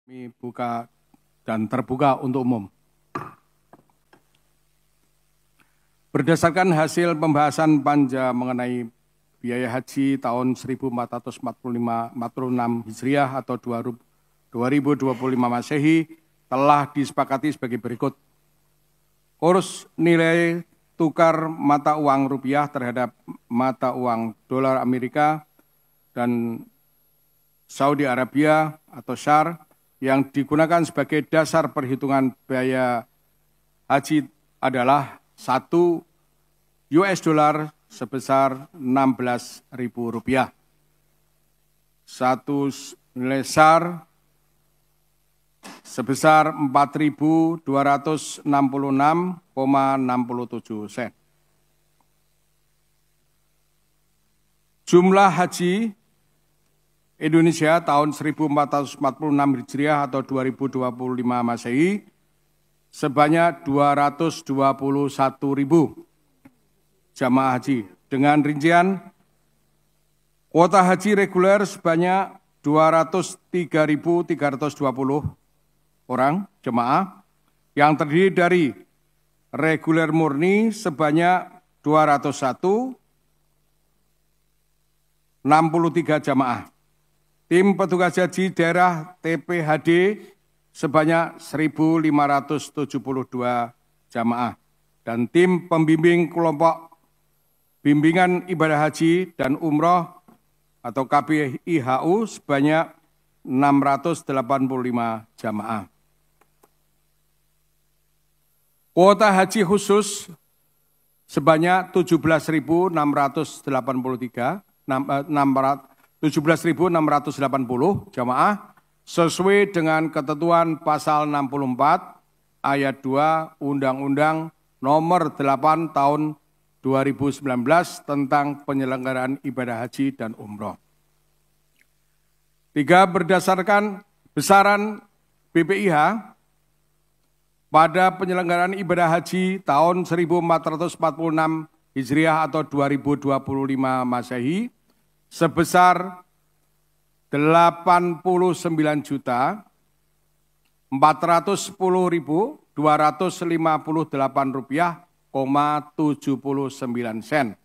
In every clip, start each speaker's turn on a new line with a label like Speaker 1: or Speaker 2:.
Speaker 1: Kami buka dan terbuka untuk umum. Berdasarkan hasil pembahasan panja mengenai biaya haji tahun 1446 Hijriah atau 2025 Masehi telah disepakati sebagai berikut. Kurs nilai tukar mata uang rupiah terhadap mata uang dolar Amerika dan Saudi Arabia atau SAR yang digunakan sebagai dasar perhitungan biaya haji adalah 1 US dollar sebesar Rp16.000. 1 nilai SAR sebesar 4.266,67 sen. Jumlah haji Indonesia tahun 1446 Hijriah atau 2025 Masehi sebanyak 221.000 jamaah haji dengan rincian kuota haji reguler sebanyak 203.320 orang jemaah yang terdiri dari reguler murni sebanyak 201, 63 jamaah. Tim petugas haji daerah TPHD sebanyak 1.572 jamaah. Dan tim pembimbing kelompok bimbingan ibadah haji dan umroh atau KPIHU sebanyak 685 jamaah. Kuota haji khusus sebanyak 17.680 jamaah sesuai dengan ketentuan pasal 64 ayat 2 Undang-Undang Nomor 8 Tahun 2019 tentang penyelenggaraan ibadah haji dan umroh. 3. Berdasarkan besaran BPIH pada penyelenggaraan ibadah haji tahun 1446 Hijriah atau 2025 Masehi sebesar Rp89.258,79.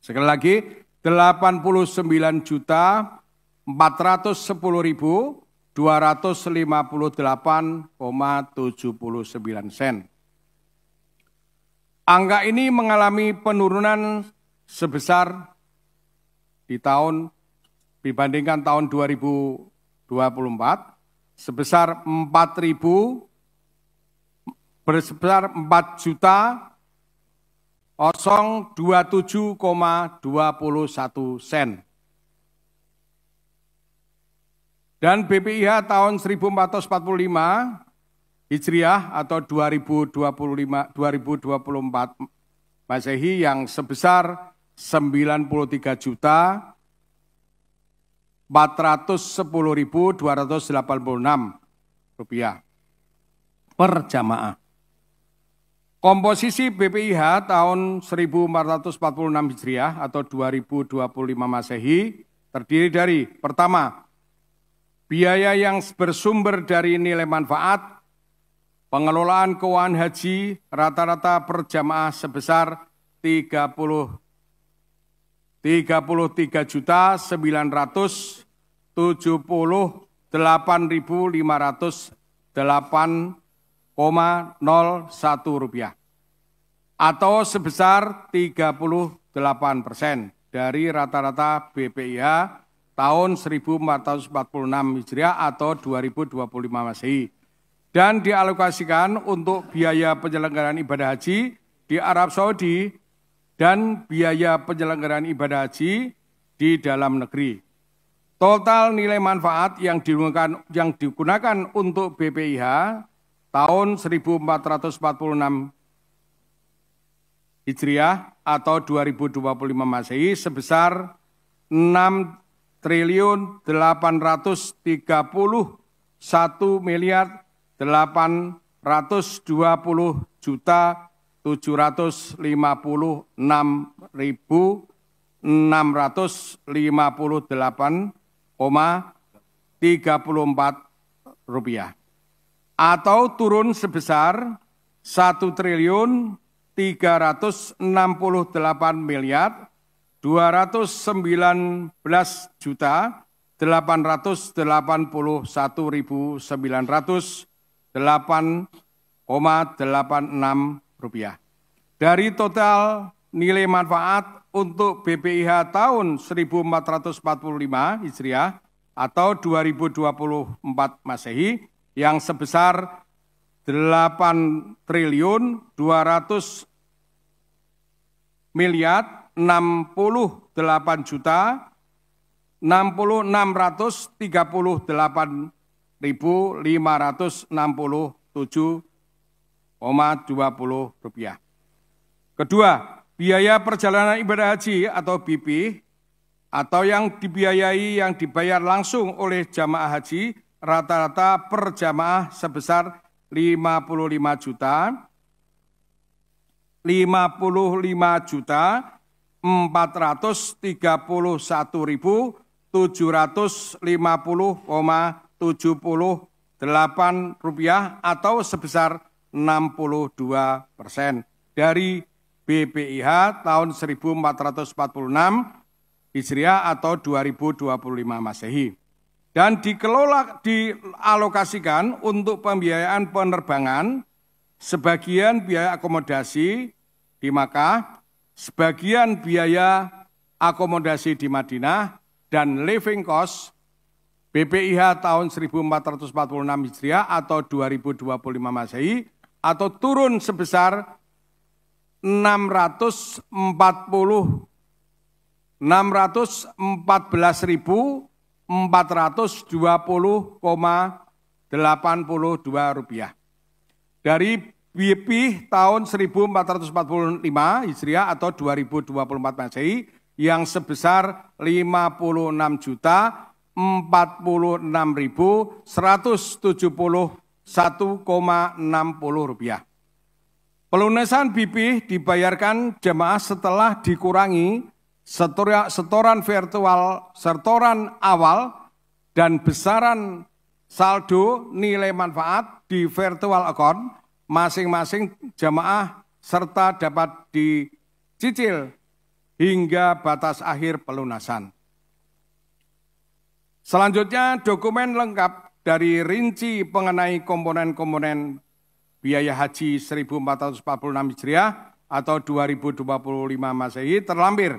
Speaker 1: Sekali lagi, 89.410.258,79. Angka ini mengalami penurunan sebesar dibandingkan tahun 2024 sebesar 4.027,21 sen. Dan BPIH tahun 1445 Hijriah atau 2024 Masehi yang sebesar 93.410.286 rupiah per jamaah. Komposisi BPIH tahun 1446 Hijriah atau 2025 Masehi terdiri dari pertama, biaya yang bersumber dari nilai manfaat pengelolaan keuangan haji rata-rata per jamaah sebesar 33.578.508,01 rupiah atau sebesar 38% dari rata-rata BPIH tahun 1446 Hijriah atau 2025 Masehi dan dialokasikan untuk biaya penyelenggaraan ibadah haji di Arab Saudi dan biaya penyelenggaraan ibadah haji di dalam negeri. Total nilai manfaat yang digunakan untuk BPIH tahun 1446 Hijriah atau 2025 Masehi sebesar 6.820.756.658,81 rupiah. Atau turun sebesar 1.919.881.908,86 rupiah. Dari total nilai manfaat untuk BPIH tahun 1445 Hijriah atau 2024 Masehi yang sebesar 8.668.567,20 rupiah. Kedua, biaya perjalanan ibadah haji atau BP atau yang dibiayai yang dibayar langsung oleh jamaah haji rata-rata per jamaah sebesar 55.431.750,78 rupiah atau sebesar 62% dari BPIH tahun 1446 Hijriah atau 2025 Masehi. Dan dialokasikan untuk pembiayaan penerbangan, sebagian biaya akomodasi di Makkah, sebagian biaya akomodasi di Madinah, dan living cost BPIH tahun 1446 Hijriah atau 2025 Masehi atau turun sebesar 614.420,82 rupiah. Dari BP tahun 1445 Hijriah atau 2024 Masehi yang sebesar 56.046.171,60 rupiah. Pelunasan BP dibayarkan jemaah setelah dikurangi setoran awal dan besaran saldo nilai manfaat di virtual account masing-masing jemaah serta dapat dicicil hingga batas akhir pelunasan. Selanjutnya dokumen lengkap dari rinci mengenai komponen-komponen biaya haji 1446 Hijriah atau 2025 Masehi terlampir.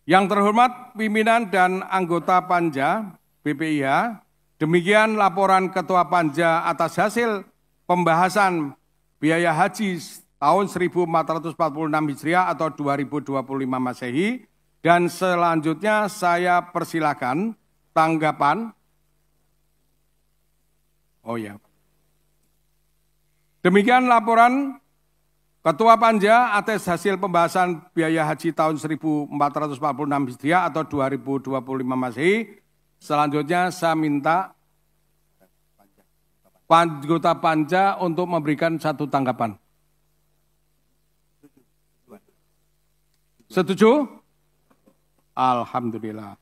Speaker 1: Yang terhormat pimpinan dan anggota Panja BPIH, demikian laporan Ketua Panja atas hasil pembahasan biaya haji tahun 1446 Hijriah atau 2025 Masehi, dan selanjutnya saya persilakan tanggapan. Demikian laporan Ketua Panja atas hasil pembahasan biaya haji tahun 1446 Hijriah atau 2025 Masehi. Selanjutnya saya minta anggota Panja untuk memberikan satu tanggapan. Setuju? Alhamdulillah.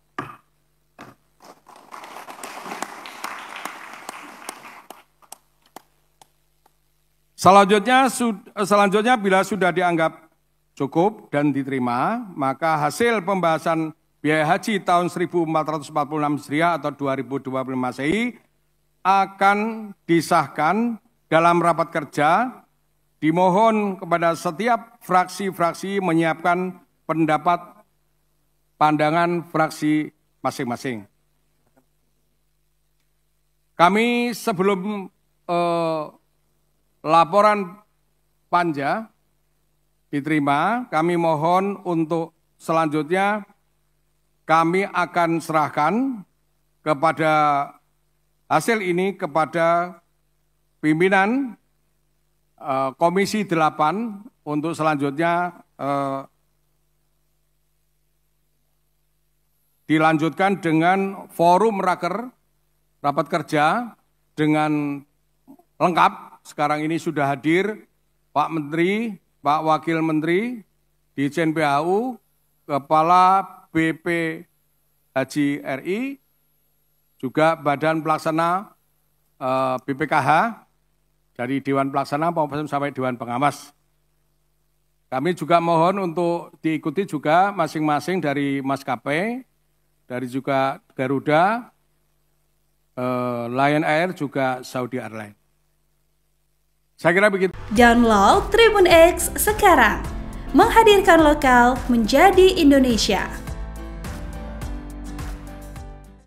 Speaker 1: Selanjutnya bila sudah dianggap cukup dan diterima, maka hasil pembahasan biaya haji tahun 1446 Hijriah atau 2025 Masehi akan disahkan dalam rapat kerja. Dimohon kepada setiap fraksi-fraksi menyiapkan pendapat pandangan fraksi masing-masing. Kami sebelum laporan Panja diterima, kami mohon untuk selanjutnya kami akan serahkan kepada hasil ini kepada pimpinan Komisi 8 untuk selanjutnya dilanjutkan dengan forum rapat kerja dengan lengkap. Sekarang ini sudah hadir Pak Menteri, Pak Wakil Menteri, Dirjen PHU, Kepala BP Haji RI, juga Badan Pelaksana BPKH, dari Dewan Pelaksana maupun sampai Dewan Pengawas. Kami juga mohon untuk diikuti juga masing-masing dari maskapai, dari juga Garuda, Lion Air, juga Saudi Airlines. Saya kira begitu.
Speaker 2: Download Tribun X sekarang, menghadirkan lokal menjadi Indonesia.